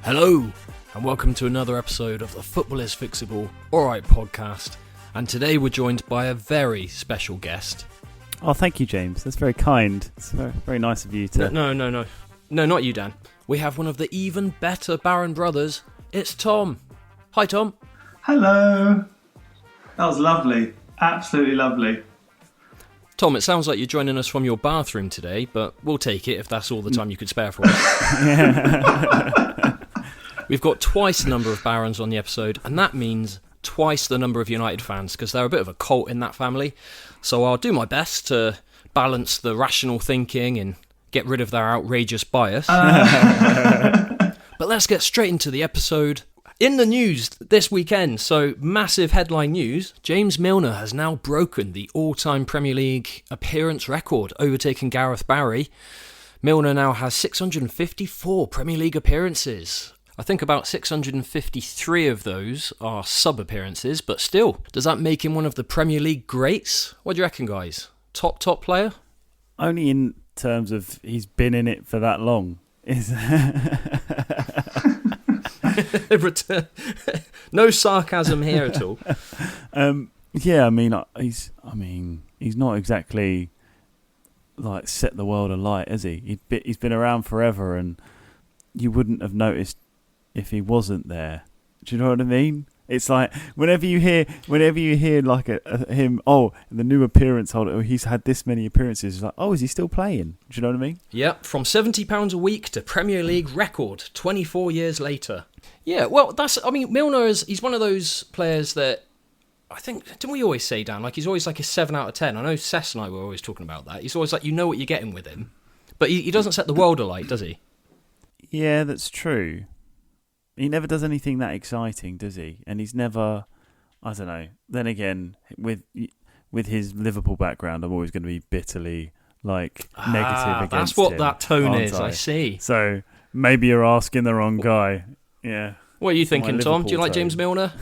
Hello, and welcome to another episode of the Football is Fixable Alright podcast. And today we're joined by a very special guest. Oh, thank you, James. That's very kind. It's very, very nice of you to... No, not you, Dan. We have one of the even better Barron brothers. It's Tom. Hi, Tom. Hello. That was lovely. Absolutely lovely. Tom, it sounds like you're joining us from your bathroom today, but we'll take it if that's all the time you could spare for us. We've got twice the number of Barons on the episode, and that means twice the number of United fans, because they're a bit of a cult in that family. So I'll do my best to balance the rational thinking and get rid of their outrageous bias. But let's get straight into the episode. In the news this weekend, so massive headline news, James Milner has now broken the all-time Premier League appearance record, overtaking Gareth Barry. Milner now has 654 Premier League appearances. I think about 653 of those are sub-appearances, but still, does that make him one of the Premier League greats? What do you reckon, guys? Top player? Only in terms of he's been in it for that long. No sarcasm here at all. Yeah, he's not exactly like set the world alight, has he? He's been around forever, and you wouldn't have noticed if he wasn't there. Do you know what I mean? It's like whenever you hear like him, the new appearance holder, he's had this many appearances. It's like, is he still playing? Do you know what I mean? Yep, from £70 a week to Premier League record 24 years later. Yeah, well, Milner he's one of those players that I think, didn't we always say, Dan? Like, he's always like a 7 out of 10. I know Cess and I were always talking about that. He's always like, you know what you're getting with him. But he doesn't set the world alight, does he? Yeah, that's true. He never does anything that exciting, does he? And he's never, I don't know. Then again, with his Liverpool background, I'm always going to be bitterly negative against him. That's what that tone is, I see. So maybe you're asking the wrong guy. Yeah. What are you thinking, Tom? Do you like James Milner?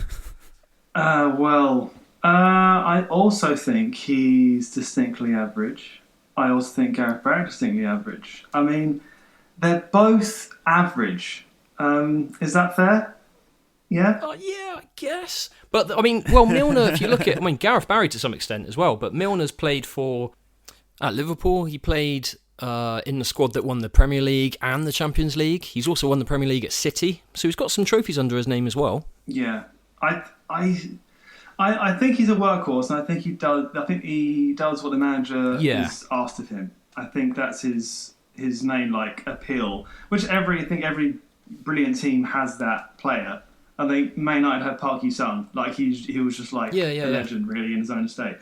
I also think he's distinctly average. I also think Gareth Barry distinctly average. I mean, they're both average. Is that fair? Yeah? Yeah, I guess. But, Milner, if you look at... Gareth Barry to some extent as well, but Milner's played at Liverpool. He played in the squad that won the Premier League and the Champions League. He's also won the Premier League at City. So he's got some trophies under his name as well. Yeah. I think he's a workhorse, and I think he does what the manager is asked of him. I think that's his main appeal, which every brilliant team has that player. I think Man United had Park Ji-sung. He was just a legend really in his own estate.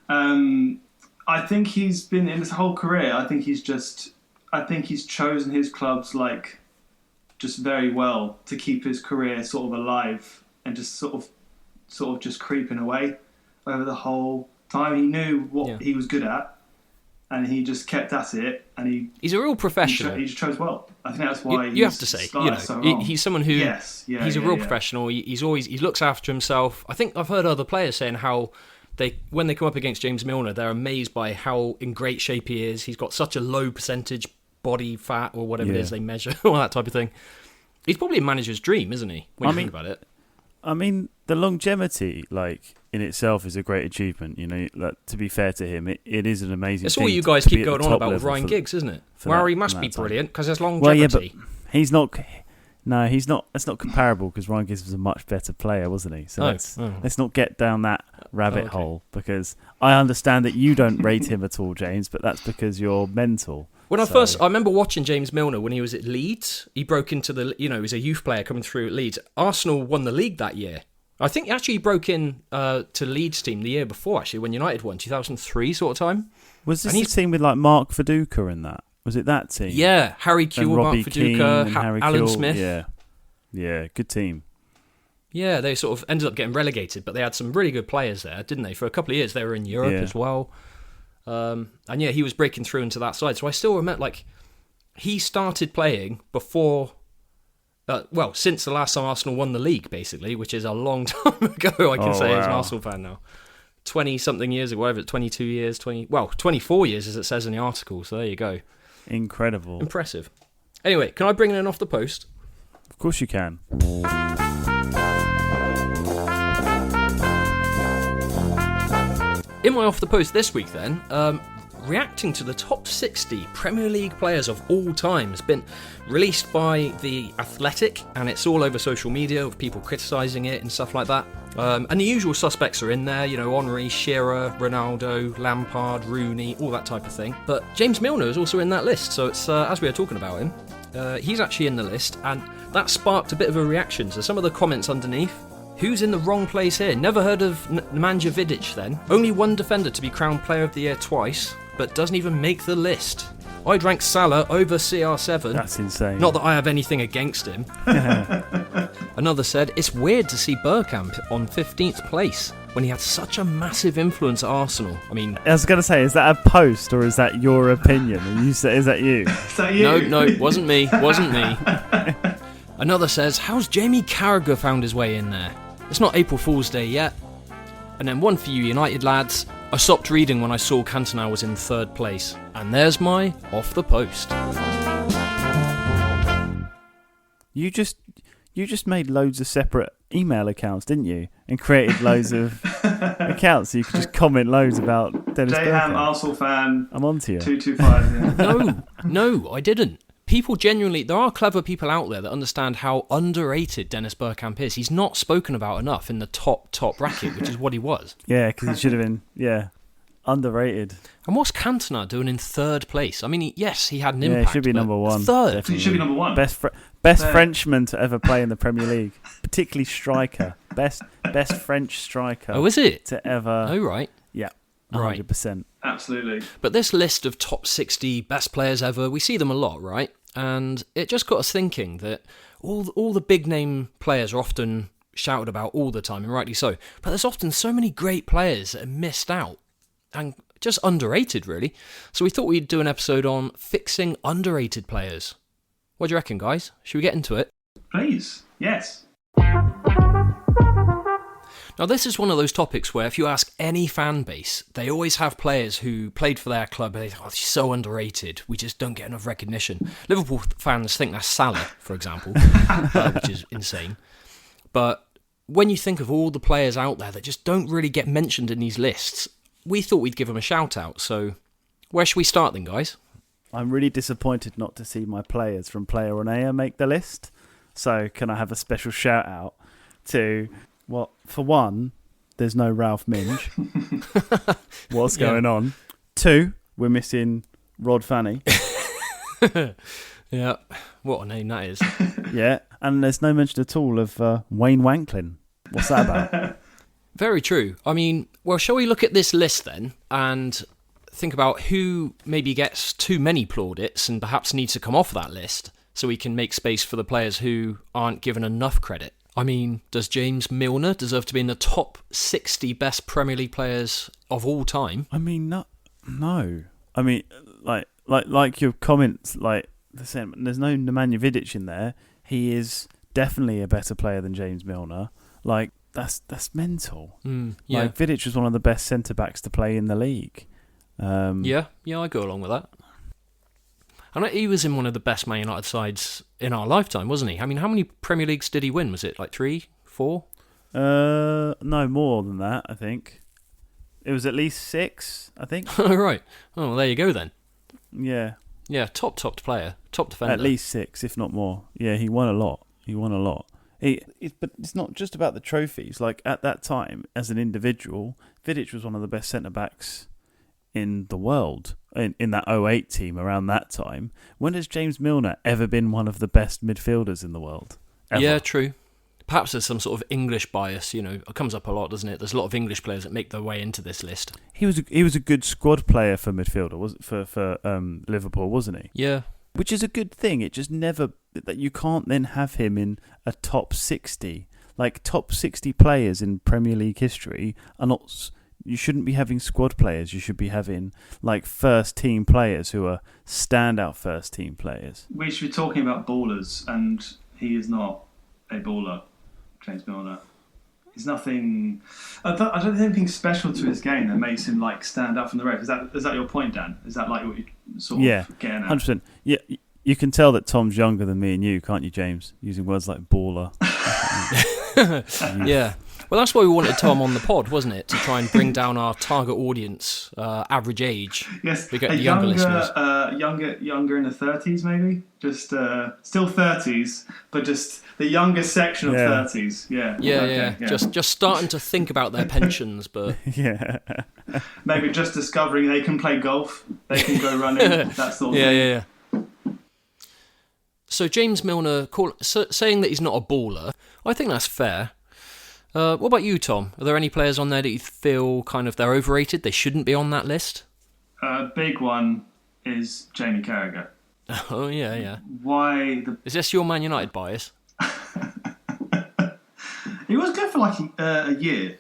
I think he's been in his whole career. I think he's chosen his clubs just very well to keep his career sort of alive and just sort of just creeping away over the whole time. He knew what he was good at, and he just kept at it. And he's a real professional. He just chose well. I think that's why you have to say, he's someone who he's a real professional. He looks after himself. I think I've heard other players saying how when they come up against James Milner, they're amazed by how in great shape he is. He's got such a low percentage body fat or whatever it is they measure, all that type of thing. He's probably a manager's dream, isn't he? When you think about it. I mean, the longevity, in itself, is a great achievement. You know, to be fair to him, it is an amazing. It's thing all you guys keep going on about with Ryan for, Giggs, isn't it? He must be brilliant because there's longevity. Well, yeah, but he's not. No, he's not. That's not comparable because Ryan Giggs was a much better player, wasn't he? So let's not get down that rabbit hole, because I understand that you don't rate him at all, James, but that's because you're mental. I remember watching James Milner when he was at Leeds. He broke into he was a youth player coming through at Leeds. Arsenal won the league that year. I think actually he broke in to Leeds team the year before, actually, when United won, 2003 sort of time. Was this the team with Mark Viduka in that? Was it that team? Yeah, Harry Kewell, Mark Viduka, Alan Smith. Yeah, good team. Yeah, they sort of ended up getting relegated, but they had some really good players there, didn't they? For a couple of years, they were in Europe as well. He was breaking through into that side. So I still remember, he started playing before, since the last time Arsenal won the league, basically, which is a long time ago, I can say, as an Arsenal fan now. 20-something years ago, whatever, 22 years, 24 years, as it says in the article, so there you go. Incredible. Impressive. Anyway, can I bring in an off the post? Of course you can. In my Off the Post this week then, reacting to the top 60 Premier League players of all time has been released by The Athletic, and it's all over social media with people criticising it and stuff like that. And the usual suspects are in there, you know, Henry, Shearer, Ronaldo, Lampard, Rooney, all that type of thing. But James Milner is also in that list, so it's as we were talking about him, he's actually in the list, and that sparked a bit of a reaction. So some of the comments underneath: who's in the wrong place here? Never heard of Nemanja Vidic then? Only one defender to be crowned Player of the Year twice, but doesn't even make the list. I'd rank Salah over CR7. That's insane. Not that I have anything against him. Another said, it's weird to see Bergkamp on 15th place when he had such a massive influence at Arsenal. I mean... I was going to say, is that a post or is that your opinion? And you say, is that you? Is that you? No, wasn't me. Another says, how's Jamie Carragher found his way in there? It's not April Fool's Day yet. And then one for you United lads. I stopped reading when I saw Cantona was in 3rd place. And there's my Off the Post. You just made loads of separate email accounts, didn't you? And created loads of accounts so you could just comment loads about Dennis Dayham, Bergkamp. Arsenal fan. I'm on to you. 225. Yeah. No, I didn't. People genuinely, there are clever people out there that understand how underrated Dennis Bergkamp is. He's not spoken about enough in the top bracket, which is what he was. Yeah, because he should have been, underrated. And what's Cantona doing in 3rd place? I mean, yes, he had an impact. Yeah, he should be number 1. 3rd. Definitely. He should be number 1. Best Frenchman to ever play in the Premier League, particularly striker. Best French striker. Oh, is it? To ever. Oh, right. Yeah, Right. 100%. Absolutely. But this list of top 60 best players ever, we see them a lot, right? And it just got us thinking that all the big name players are often shouted about all the time, and rightly so. But there's often so many great players that are missed out and just underrated, really. So we thought we'd do an episode on fixing underrated players. What do you reckon, guys? Should we get into it? Please. Yes. Now, this is one of those topics where if you ask any fan base, they always have players who played for their club and they think, oh, he's so underrated, we just don't get enough recognition. Liverpool fans think that's Salah, for example, which is insane. But when you think of all the players out there that just don't really get mentioned in these lists, we thought we'd give them a shout out. So where should we start then, guys? I'm really disappointed not to see my players from Player on Air make the list. So can I have a special shout out to... Well, for one, there's no Ralph Minge. What's going on? 2, we're missing Rod Fanny. Yeah, what a name that is. Yeah, and there's no mention at all of Wayne Wanklin. What's that about? Very true. I mean, well, shall we look at this list then and think about who maybe gets too many plaudits and perhaps needs to come off that list so we can make space for the players who aren't given enough credit? I mean, does James Milner deserve to be in the top 60 best Premier League players of all time? I mean, no. I mean, like your comments, like the same. There's no Nemanja Vidic in there. He is definitely a better player than James Milner. Like that's mental. Yeah. Like Vidic was one of the best centre backs to play in the league. Yeah, I go along with that. And he was in one of the best Man United sides in our lifetime, wasn't he? I mean, how many Premier Leagues did he win? Was it like 3, 4? No, more than that, I think. It was at least 6, I think. Oh, right. Oh, well, there you go then. Yeah. Yeah, top player, top defender. At least 6, if not more. Yeah, he won a lot. But it's not just about the trophies. Like, at that time, as an individual, Vidic was one of the best centre-backs in the world. In that 08 team around that time. When has James Milner ever been one of the best midfielders in the world? Ever? Yeah, true. Perhaps there's some sort of English bias, you know, it comes up a lot, doesn't it? There's a lot of English players that make their way into this list. He was a good squad player for midfielder, for Liverpool, wasn't he? Yeah. Which is a good thing. It just never... that you can't then have him in a top 60. Like, top 60 players in Premier League history are not... You shouldn't be having squad players. You should be having like first team players who are standout first team players. We should be talking about ballers, and he is not a baller, James Milner. He's nothing. I don't think anything special to his game that makes him like stand out from the rest. Is that your point, Dan? Is that like what you sort of getting at? 100%. You can tell that Tom's younger than me and you, can't you, James? Using words like baller. Yeah. Well, that's why we wanted Tom on the pod, wasn't it? To try and bring down our target audience, average age. Yes, we get the younger listeners. Younger in the 30s, maybe. Just still 30s, but just the youngest section of 30s. Yeah. Yeah. Just starting to think about their pensions, but maybe just discovering they can play golf, they can go running, that sort of thing. Yeah. So James Milner saying that he's not a baller, I think that's fair. What about you, Tom? Are there any players on there that you feel kind of they're overrated? They shouldn't be on that list? Big one is Jamie Carragher. Oh, yeah. Why? Is this your Man United bias? He was good for like a year.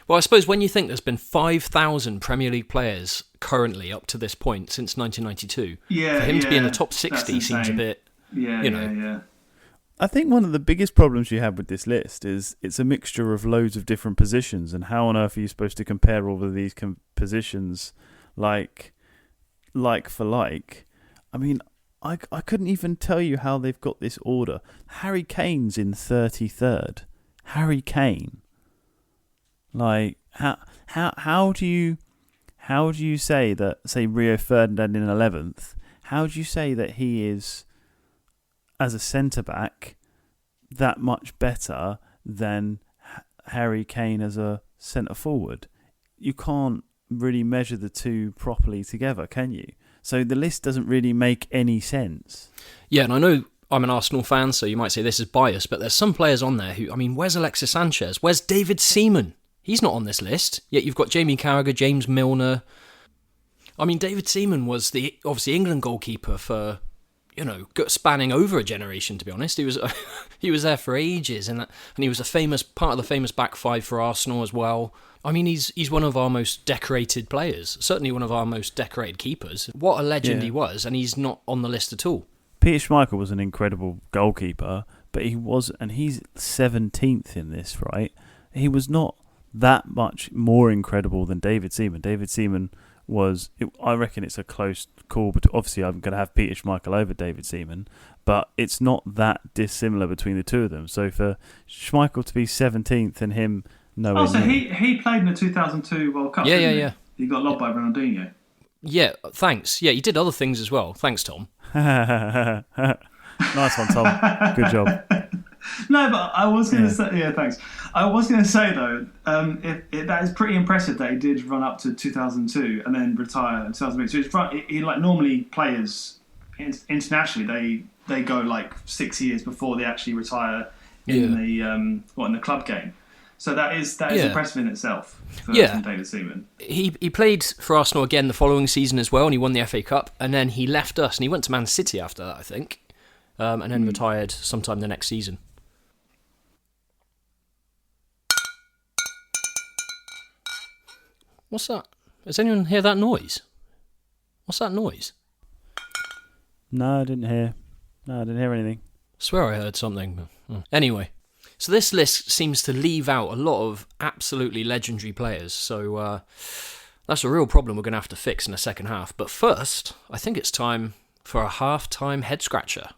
Well, I suppose when you think there's been 5,000 Premier League players currently up to this point since 1992, for him to be in the top 60 seems a bit, Yeah. I think one of the biggest problems you have with this list is it's a mixture of loads of different positions, and how on earth are you supposed to compare all of these positions like for like? I mean, I couldn't even tell you how they've got this order. Harry Kane's in 33rd. Harry Kane. Like how do you say that, say, Rio Ferdinand in 11th? How do you say that he is, as a centre-back, that much better than Harry Kane as a centre-forward? You can't really measure the two properly together, can you? So the list doesn't really make any sense. Yeah, and I know I'm an Arsenal fan, so you might say this is biased, but there's some players on there who, I mean, where's Alexis Sanchez? Where's David Seaman? He's not on this list. Yet you've got Jamie Carragher, James Milner. I mean, David Seaman was the obviously England goalkeeper for, spanning over a generation, to be honest. He was there for ages, and he was part of the famous back five for Arsenal as well. I mean, he's one of our most decorated players, certainly one of our most decorated keepers. What a legend he was, and he's not on the list at all. Peter Schmeichel was an incredible goalkeeper, but he's 17th in this, right? He was not that much more incredible than David Seaman. David Seaman I reckon it's a close call, but obviously I'm going to have Peter Schmeichel over David Seaman, but it's not that dissimilar between the two of them. So for Schmeichel to be 17th and him nowhere so near. he played in the 2002 World Cup, Yeah. He got lobbed by Ronaldinho. Yeah, thanks. Yeah, he did other things as well. Thanks, Tom. Nice one, Tom. Good job. No, but I was going to say, thanks. I was going to say, though, that is pretty impressive that he did run up to 2002 and then retire in 2008. So normally players internationally, they go like 6 years before they actually retire in the club game. So that is impressive in itself for David Seaman. He played for Arsenal again the following season as well, and he won the FA Cup, and then he left us and he went to Man City after that, I think, and then retired sometime the next season. What's that? Does anyone hear that noise? What's that noise? No, I didn't hear anything. I swear I heard something. Anyway, so this list seems to leave out a lot of absolutely legendary players, so that's a real problem we're going to have to fix in the second half. But first, I think it's time for a half-time head-scratcher.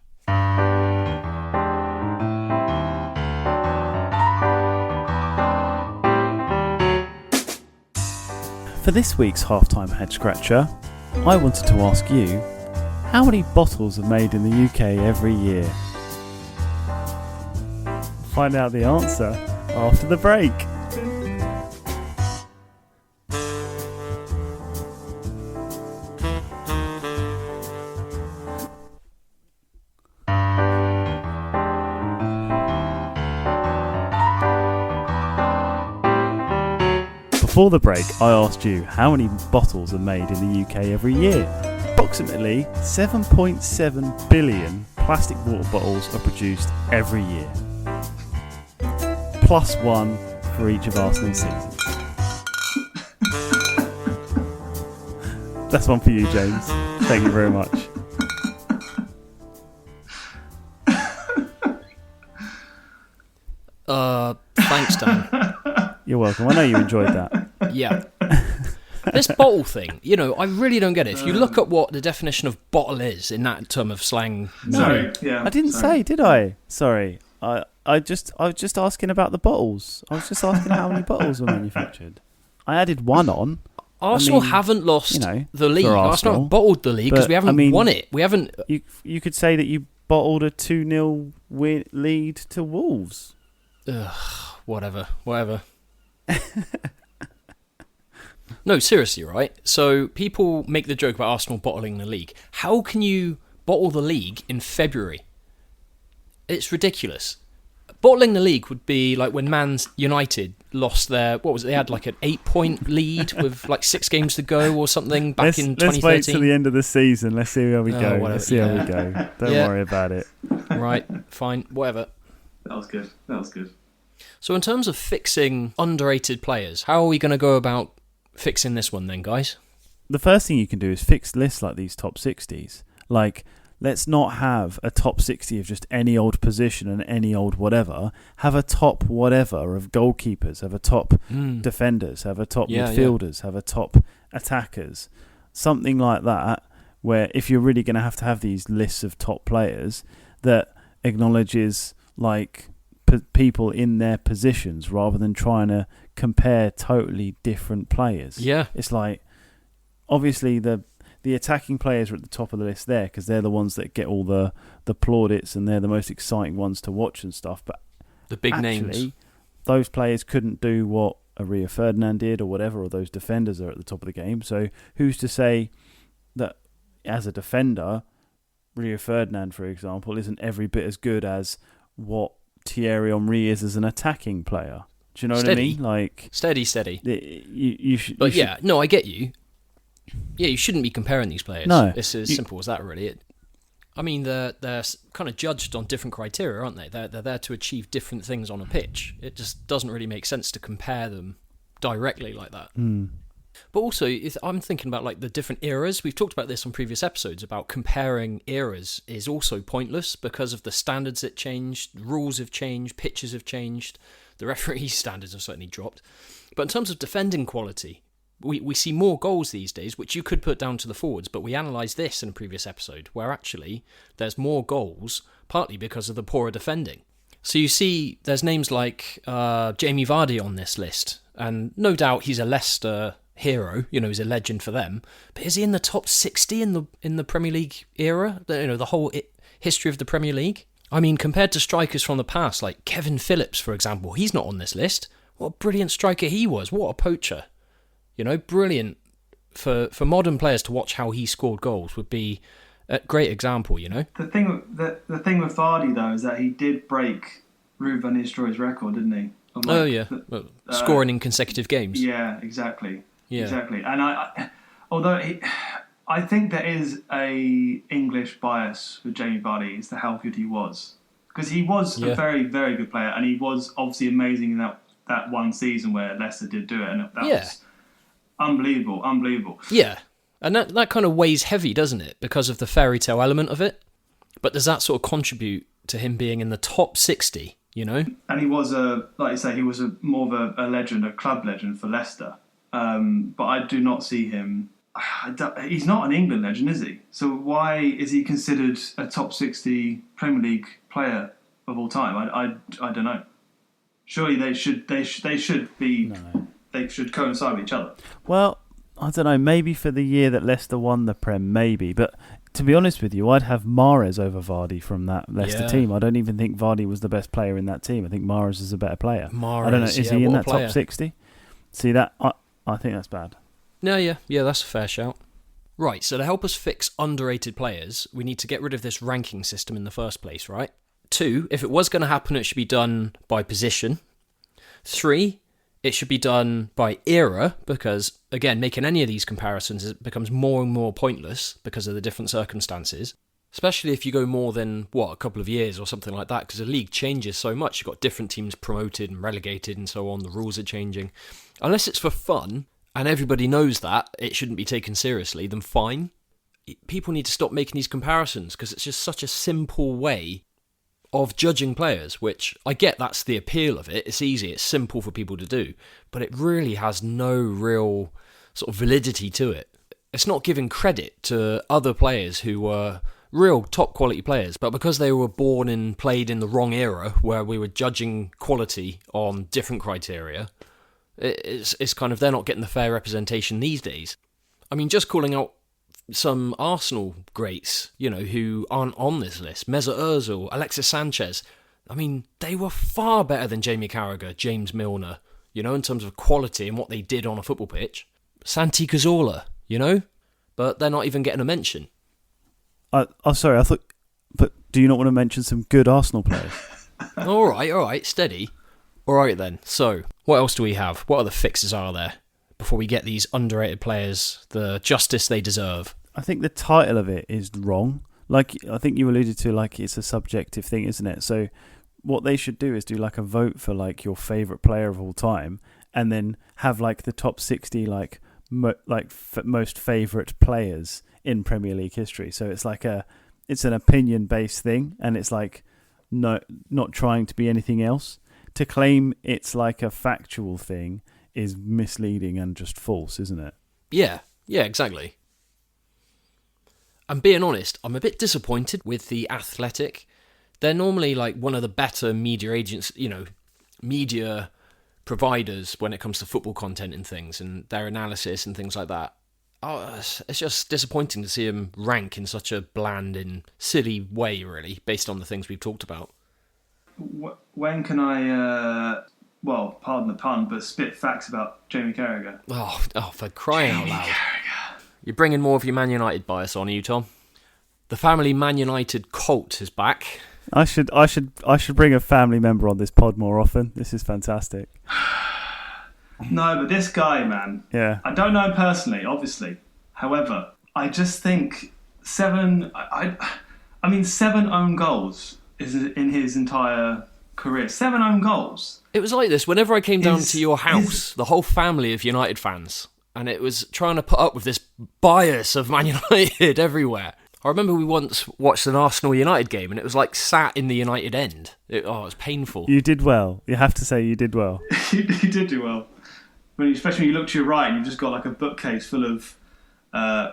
For this week's halftime head scratcher, I wanted to ask you, how many bottles are made in the UK every year? Find out the answer after the break. Before the break, I asked you how many bottles are made in the UK every year. Approximately 7.7 billion plastic water bottles are produced every year. Plus one for each of Arsenal's seasons. That's one for you, James. Thank you very much. Thanks, Dan. You're welcome. I know you enjoyed that. Yeah. This bottle thing, I really don't get it. If you look at what the definition of bottle is in that term of slang... Sorry, yeah. I didn't say, did I? Sorry. I was just asking about the bottles. I was just asking how many bottles were manufactured. I added one on. Arsenal haven't lost the league. Arsenal haven't bottled the league because we haven't won it. We haven't... You could say that you bottled a 2-0 lead to Wolves. Ugh, whatever. No, seriously, right? So people make the joke about Arsenal bottling the league. How can you bottle the league in February? It's ridiculous. Bottling the league would be like when Man United lost their... What was it? They had like an 8-point lead with like 6 games to go or something back in 2013. Let's wait till the end of the season. Let's see how we go. Whatever. Let's see how we go. Don't worry about it. Right, fine, whatever. That was good. So in terms of fixing underrated players, how are we going to go about fixing this one then, guys? The first thing you can do is fix lists like these top 60s. Like... Let's not have a top 60 of just any old position and any old whatever. Have a top whatever of goalkeepers, have a top defenders, have a top midfielders, have a top attackers. Something like that, where if you're really going to have these lists of top players, that acknowledges like people in their positions rather than trying to compare totally different players. Yeah. It's like, obviously the attacking players are at the top of the list there because they're the ones that get all the plaudits and they're the most exciting ones to watch and stuff. But the big names, those players couldn't do what a Rio Ferdinand did or whatever, or those defenders are at the top of the game. So who's to say that as a defender, Rio Ferdinand, for example, isn't every bit as good as what Thierry Henry is as an attacking player? Do you know what I mean? Like steady. You should. I get you. Yeah, you shouldn't be comparing these players. No. It's as simple as that, really. They're kind of judged on different criteria, aren't they? They're there to achieve different things on a pitch. It just doesn't really make sense to compare them directly like that. But also, I'm thinking about like the different eras. We've talked about this on previous episodes about comparing eras is also pointless because of the standards that changed, rules have changed, pitches have changed, the referee standards have certainly dropped. But in terms of defending quality, we see more goals these days, which you could put down to the forwards, but we analysed this in a previous episode, where actually there's more goals, partly because of the poorer defending. So you see there's names like Jamie Vardy on this list, and no doubt he's a Leicester hero, he's a legend for them, but is he in the top 60 in the Premier League era, the whole history of the Premier League? I mean, compared to strikers from the past, like Kevin Phillips, for example, he's not on this list. What a brilliant striker he was, what a poacher. Brilliant for modern players to watch how he scored goals would be a great example, The thing with Vardy, though, is that he did break Ruud van Nistelrooy's record, didn't he? Scoring in consecutive games. Yeah, exactly. Yeah. Exactly. And I think there is a English bias with Jamie Vardy as to how good he was. Because he was a very, very good player, and he was obviously amazing in that one season where Leicester did do it, and that was... Unbelievable. Yeah, and that kind of weighs heavy, doesn't it? Because of the fairy tale element of it. But does that sort of contribute to him being in the top 60, And he was like you say, he was more of a legend, a club legend for Leicester. But I do not see him... He's not an England legend, is he? So why is he considered a top 60 Premier League player of all time? I don't know. Surely they should be... No. They should coincide with each other. Well, I don't know. Maybe for the year that Leicester won the Prem, maybe. But to be honest with you, I'd have Mahrez over Vardy from that Leicester team. I don't even think Vardy was the best player in that team. I think Mahrez is a better player. Mahrez, I don't know. Is he in that top 60? See that? I think that's bad. No, yeah, that's a fair shout. Right. So to help us fix underrated players, we need to get rid of this ranking system in the first place, right? 2, if it was going to happen, it should be done by position. 3. It should be done by era because, again, making any of these comparisons it becomes more and more pointless because of the different circumstances, especially if you go more than, a couple of years or something like that because the league changes so much. You've got different teams promoted and relegated and so on. The rules are changing. Unless it's for fun and everybody knows that it shouldn't be taken seriously, then fine. People need to stop making these comparisons because it's just such a simple way of judging players, which I get that's the appeal of it. It's easy, it's simple for people to do, but it really has no real sort of validity to it. It's not giving credit to other players who were real top quality players, but because they were born and played in the wrong era where we were judging quality on different criteria, it's kind of they're not getting the fair representation these days. I mean, just calling out some Arsenal greats, who aren't on this list, Mesut Ozil, Alexis Sanchez. I mean, they were far better than Jamie Carragher, James Milner, in terms of quality and what they did on a football pitch. Santi Cazorla, but they're not even getting a mention. Sorry, I thought, but do you not want to mention some good Arsenal players? All right, steady. All right then, so what else do we have? What other fixes are there before we get these underrated players the justice they deserve? I think the title of it is wrong. Like, I think you alluded to, like, it's a subjective thing, isn't it? So what they should do is do, like, a vote for, like, your favourite player of all time, and then have, like, the top 60, like, most favourite players in Premier League history. So it's like it's an opinion-based thing, and it's like not trying to be anything else. To claim it's like a factual thing is misleading and just false, isn't it? Yeah, exactly. I'm being honest, I'm a bit disappointed with The Athletic. They're normally like one of the better media agents, media providers when it comes to football content and things, and their analysis and things like that. Oh, it's just disappointing to see him rank in such a bland and silly way, really, based on the things we've talked about. When can I, pardon the pun, but spit facts about Jamie Carragher? Oh, for crying out loud. You're bringing more of your Man United bias on, are you, Tom? The family Man United cult is back. I should bring a family member on this pod more often. This is fantastic. No, but this guy, man. Yeah. I don't know him personally, obviously. However, I just think 7 own goals is in his entire career. 7 own goals. It was like this whenever I came down to your house, the whole family of United fans, and it was trying to put up with this bias of Man United everywhere. I remember we once watched an Arsenal United game, and it was like sat in the United end. It was painful. You did well. You have to say you did well. You did do well. Especially when you look to your right and you've just got like a bookcase full of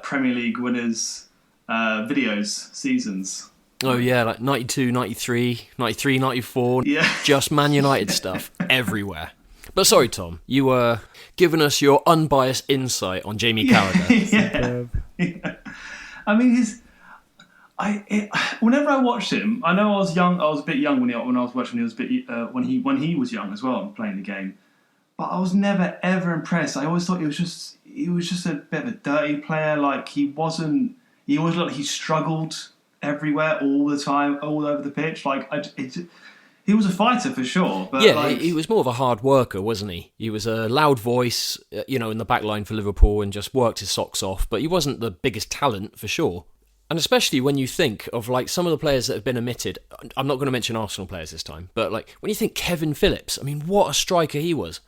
Premier League winners' videos, seasons. Oh yeah, like 92, 93, 93, 94, yeah. Just Man United stuff everywhere. But sorry, Tom, you were giving us your unbiased insight on Jamie Carragher. Yeah. I mean, whenever I watched him, I know I was young. I was a bit young when I was watching. When he was young as well and playing the game. But I was never ever impressed. I always thought he was just a bit of a dirty player. Like he always looked like he struggled everywhere all the time, all over the pitch. Like he was a fighter for sure. But yeah, he was more of a hard worker, wasn't he? He was a loud voice, in the back line for Liverpool and just worked his socks off. But he wasn't the biggest talent for sure. And especially when you think of like some of the players that have been omitted. I'm not going to mention Arsenal players this time, but like when you think Kevin Phillips, I mean, what a striker he was.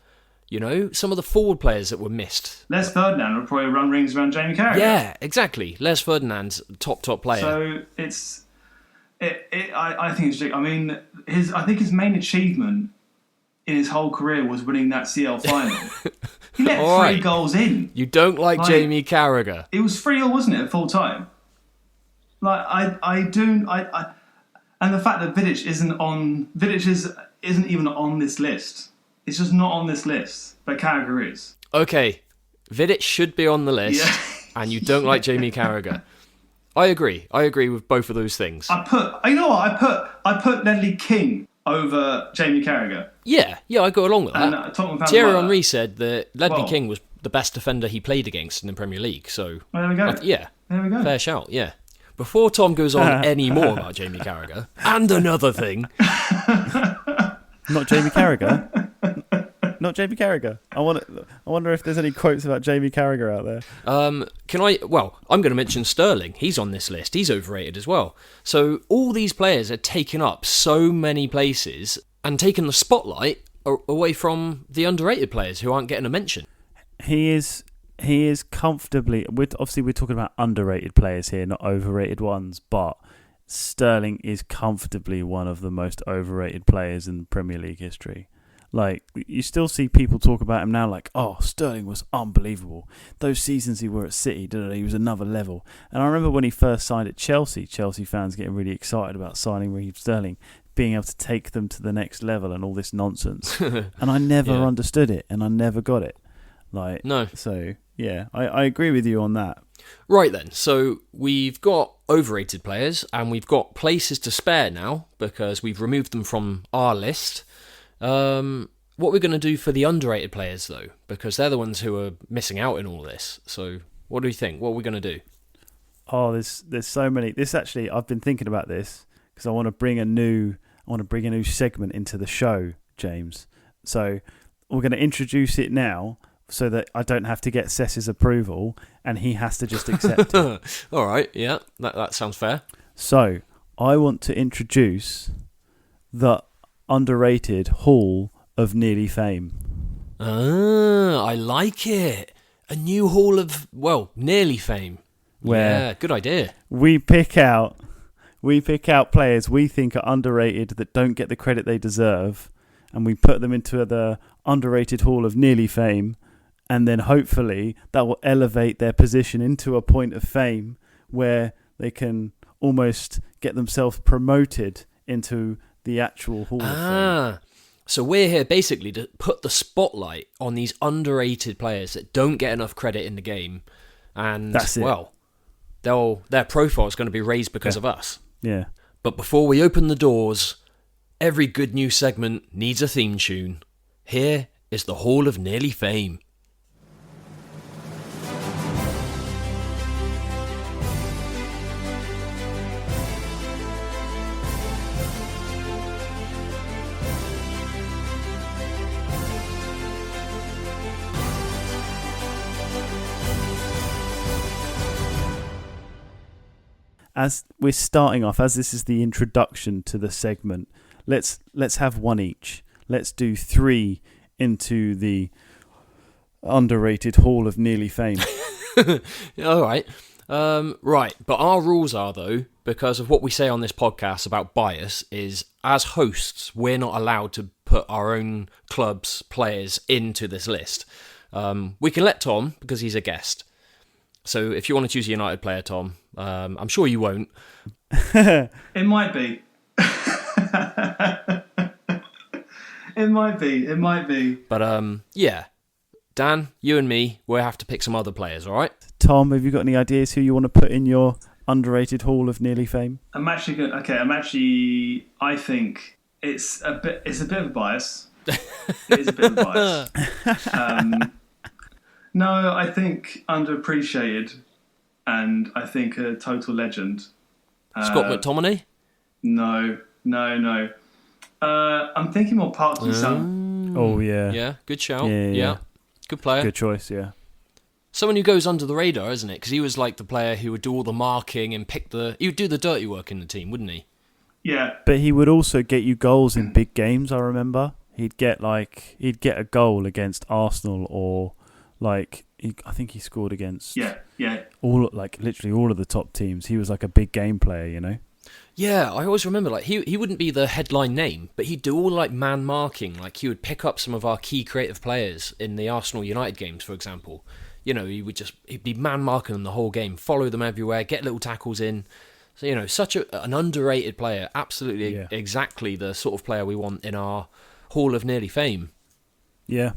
Some of the forward players that were missed. Les Ferdinand would probably run rings around Jamie Carragher. Yeah, exactly. Les Ferdinand's top player. So I think it's. I mean, I think his main achievement in his whole career was winning that CL final. He let 3 goals in. You don't like Jamie Carragher. It was 3-0, wasn't it, at full time? Like and the fact that Vidic isn't even on this list. It's just not on this list, but Carragher is. Okay, Vidic should be on the list, and you don't like Jamie Carragher. I agree with both of those things. I put Ledley King over Jamie Carragher. Yeah, I go along with that. And Thierry Henry said that Ledley King was the best defender he played against in the Premier League. So there we go. There we go. Fair shout. Yeah. Before Tom goes on any more about Jamie Carragher, and another thing. Not Jamie Carragher. Not Jamie Carragher. I wonder if there's any quotes about Jamie Carragher out there. I'm going to mention Sterling. He's on this list. He's overrated as well. So all these players are taking up so many places and taking the spotlight away from the underrated players who aren't getting a mention. He is comfortably. We're talking about underrated players here, not overrated ones, but Sterling is comfortably one of the most overrated players in Premier League history. Like, you still see people talk about him now like, oh, Sterling was unbelievable. Those seasons he were at City, he was another level. And I remember when he first signed at Chelsea fans getting really excited about signing Raheem Sterling, being able to take them to the next level and all this nonsense. And I never understood it, and I never got it. Like, no. So, yeah, I agree with you on that. Right then, so we've got overrated players, and we've got places to spare now, because we've removed them from our list. What we're going to do for the underrated players, though, because they're the ones who are missing out in all this. So, what do you think? What are we going to do? Oh, there's so many. This actually, I've been thinking about this because I want to bring a new segment into the show, James. So, we're going to introduce it now, so that I don't have to get Cess's approval, and he has to just accept it. All right, yeah, that sounds fair. So, I want to introduce the underrated Hall of Nearly Fame. I like it. A new Hall of, Nearly Fame. Yeah, good idea. We pick out players we think are underrated that don't get the credit they deserve, and we put them into the underrated Hall of Nearly Fame, and then hopefully that will elevate their position into a point of fame where they can almost get themselves promoted into the actual Hall of Fame. So we're here basically to put the spotlight on these underrated players that don't get enough credit in the game, and that's it. Their profile is going to be raised because of us. Yeah. But before we open the doors, every good news segment needs a theme tune. Here is the Hall of Nearly Fame. As we're starting off, as this is the introduction to the segment, let's have one each. Let's do 3 into the underrated Hall of Nearly Fame. All right. Right, but our rules are, though, because of what we say on this podcast about bias, is as hosts, we're not allowed to put our own club's players into this list. We can let Tom, because he's a guest. So if you want to choose a United player, Tom, I'm sure you won't. It might be. It might be. But, yeah. Dan, you and me, we'll have to pick some other players, all right? Tom, have you got any ideas who you want to put in your underrated Hall of Nearly Fame? I think it's a bit of a bias. It is a bit of a bias. No, I think underappreciated, and I think a total legend. Scott McTominay? No. I'm thinking more Park Ji-sung. Oh, yeah. Yeah, good shout. Yeah. Good player. Good choice, yeah. Someone who goes under the radar, isn't it? Because he was like the player who would do all the marking and he would do the dirty work in the team, wouldn't he? Yeah. But he would also get you goals in big games, I remember. He'd get a goal against Arsenal, or I think he scored against literally all of the top teams. He was like a big game player, you know? Yeah, I always remember, he wouldn't be the headline name, but he'd do all, man marking. He would pick up some of our key creative players in the Arsenal United games, for example. You know, he'd be man marking them the whole game, follow them everywhere, get little tackles in. So, you know, such an underrated player, absolutely exactly the sort of player we want in our Hall of Nearly Fame. Yeah,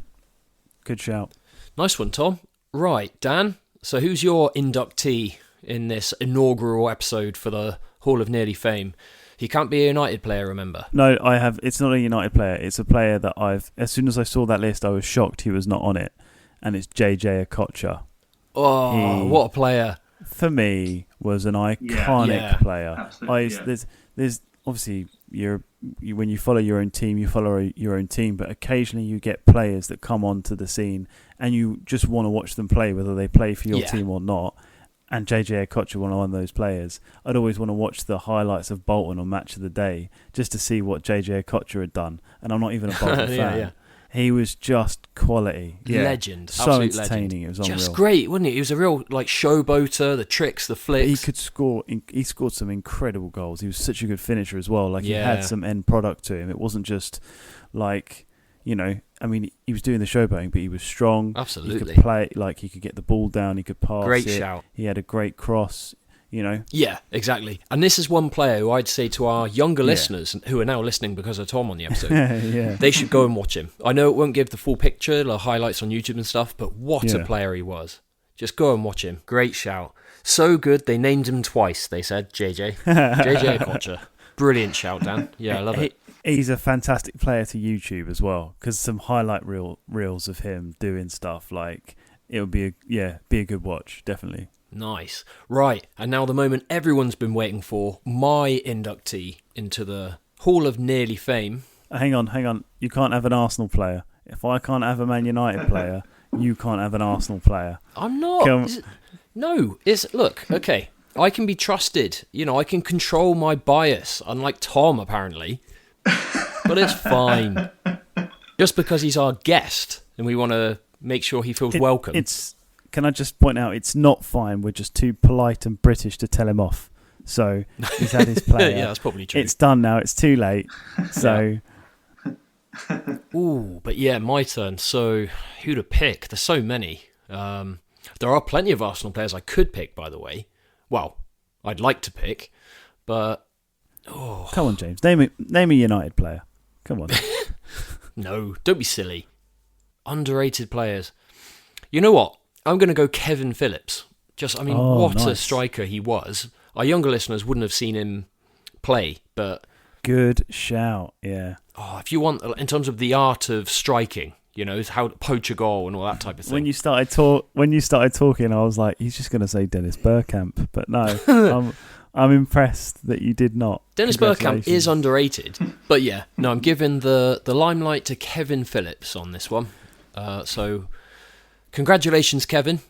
good shout. Nice one, Tom. Right, Dan, so who's your inductee in this inaugural episode for the Hall of Nearly Fame? He can't be a United player, remember? No, it's not a United player. It's a player that as soon as I saw that list, I was shocked he was not on it. And it's JJ Okocha. Oh, what a player. For me, was an iconic player. Absolutely, There's obviously, when you follow your own team, you follow your own team, but occasionally you get players that come onto the scene and you just want to watch them play, whether they play for your team or not. And JJ Okocha was one of those players. I'd always want to watch the highlights of Bolton on Match of the Day just to see what JJ Okocha had done. And I'm not even a Bolton fan. Yeah. He was just quality. Yeah. Legend. So absolute entertaining. Legend. It was unreal. Just great, wasn't he? He was a real showboater, the tricks, the flicks. But he could score. He scored some incredible goals. He was such a good finisher as well. He had some end product to him. It wasn't just you know, I mean, he was doing the showboating, but he was strong. Absolutely. He could play, like, he could get the ball down, he could pass Great it. shout. He had a great cross, you know. Yeah, exactly. And this is one player who I'd say to our younger listeners who are now listening because of Tom on the episode, they should go and watch him. I know it won't give the full picture, the highlights on YouTube and stuff, but what a player he was. Just go and watch him. Great shout. So good, they named him twice, they said, JJ. JJ Okocha. Brilliant shout, Dan. Yeah, I love it. He's a fantastic player to YouTube as well, because some highlight reels of him doing stuff, like, it would be a good watch, definitely. Nice. Right, and now the moment everyone's been waiting for, my inductee into the Hall of Nearly Fame. Hang on. You can't have an Arsenal player. If I can't have a Man United player, you can't have an Arsenal player. I'm not. Look, okay. I can be trusted. You know, I can control my bias, unlike Tom, apparently. But it's fine. Just because he's our guest and we want to make sure he feels welcome. Can I just point out, it's not fine. We're just too polite and British to tell him off. So he's had his player. Yeah, that's probably true. It's done now. It's too late. So... Ooh, but yeah, my turn. So, who to pick? There's so many. There are plenty of Arsenal players I could pick, by the way. Well, I'd like to pick, but... Oh. Come on, James. Name a United player. Come on. No, don't be silly. Underrated players. You know what? I'm going to go Kevin Phillips. What a striker he was. Our younger listeners wouldn't have seen him play, but... Good shout, yeah. Oh, if you want, in terms of the art of striking, you know, how to poach a goal and all that type of thing. When you started talking, I was like, he's just going to say Dennis Bergkamp, but no, I'm impressed that you did not. Dennis Bergkamp is underrated, but yeah, no, I'm giving the limelight to Kevin Phillips on this one. So, congratulations, Kevin,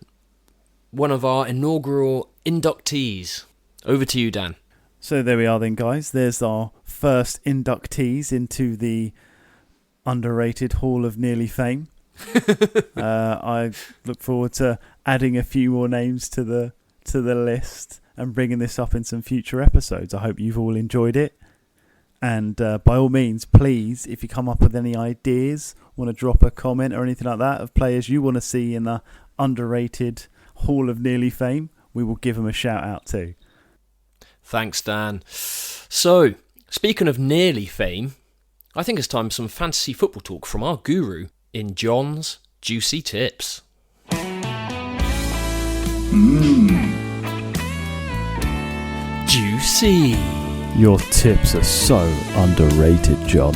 one of our inaugural inductees. Over to you, Dan. So there we are then, guys. There's our first inductees into the underrated Hall of Nearly Fame. I look forward to adding a few more names to the list and bringing this up in some future episodes. I hope you've all enjoyed it. And by all means, please, if you come up with any ideas, want to drop a comment or anything like that of players you want to see in the underrated Hall of Nearly Fame, we will give them a shout out too. Thanks, Dan. So, speaking of nearly fame, I think it's time for some fantasy football talk from our guru in John's Juicy Tips. Juicy. Your tips are so underrated, John.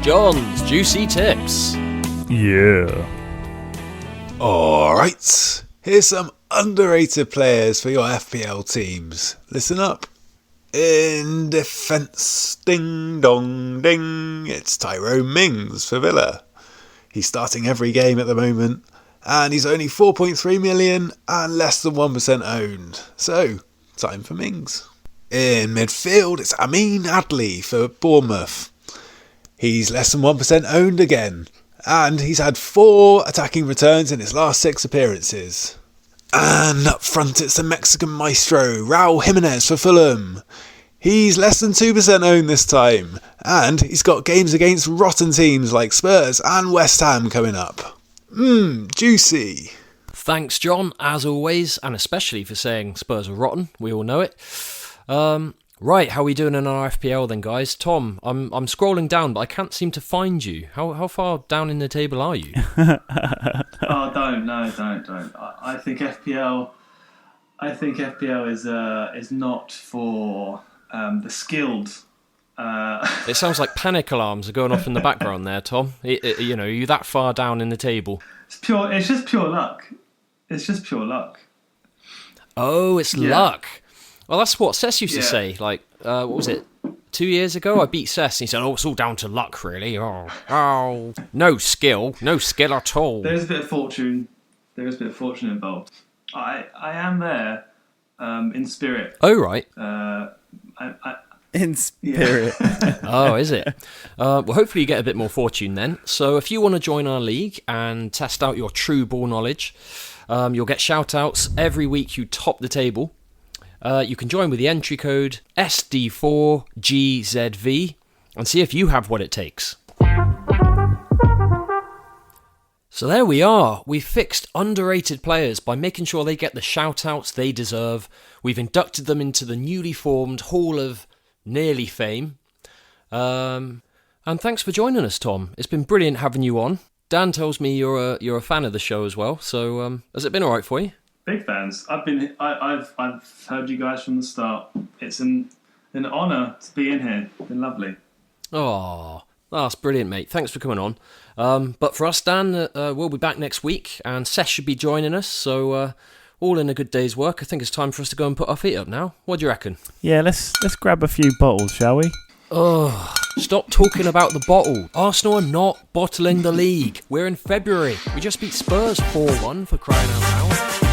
John's Juicy Tips. Yeah. Alright, here's some underrated players for your FPL teams. Listen up. In defence, ding dong ding, it's Tyrone Mings for Villa. He's starting every game at the moment, and he's only 4.3 million and less than 1% owned. So, time for Mings. In midfield, it's Amin Adli for Bournemouth. He's less than 1% owned again, and he's had 4 attacking returns in his last 6 appearances. And up front it's the Mexican maestro, Raul Jimenez for Fulham. He's less than 2% owned this time, and he's got games against rotten teams like Spurs and West Ham coming up. Juicy. Thanks, John, as always, and especially for saying Spurs are rotten. We all know it. Right, how are we doing in our FPL then, guys? Tom, I'm scrolling down, but I can't seem to find you. How far down in the table are you? Oh, don't. I think FPL is not for the skilled. It sounds like panic alarms are going off in the background there, Tom. You know, are you that far down in the table? It's just pure luck. Oh, it's luck. Well, that's what Cess used to say. Like, what was it? 2 years ago, I beat Cess, and he said, "Oh, it's all down to luck, really. Oh, no skill at all." There's a bit of fortune. Involved. I am there, in spirit. Oh, right. In spirit. Oh, is it? Well, hopefully you get a bit more fortune then. So if you want to join our league and test out your true ball knowledge, you'll get shout-outs every week you top the table. You can join with the entry code SD4GZV and see if you have what it takes. So there we are. We've fixed underrated players by making sure they get the shout-outs they deserve. We've inducted them into the newly formed Hall of Nearly Fame. And thanks for joining us, Tom. It's been brilliant having you on. Dan tells me you're a fan of the show as well. So has it been all right for you? Big fans. I've heard you guys from the start. It's an honour to be in here. It's been lovely. Oh, that's brilliant, mate. Thanks for coming on. But for us, Dan, we'll be back next week, and Seth should be joining us. So all in a good day's work. I think it's time for us to go and put our feet up now. What do you reckon? Yeah, let's grab a few bottles, shall we? Oh, stop talking about the bottle. Arsenal are not bottling the league. We're in February. We just beat Spurs 4-1 for crying out loud.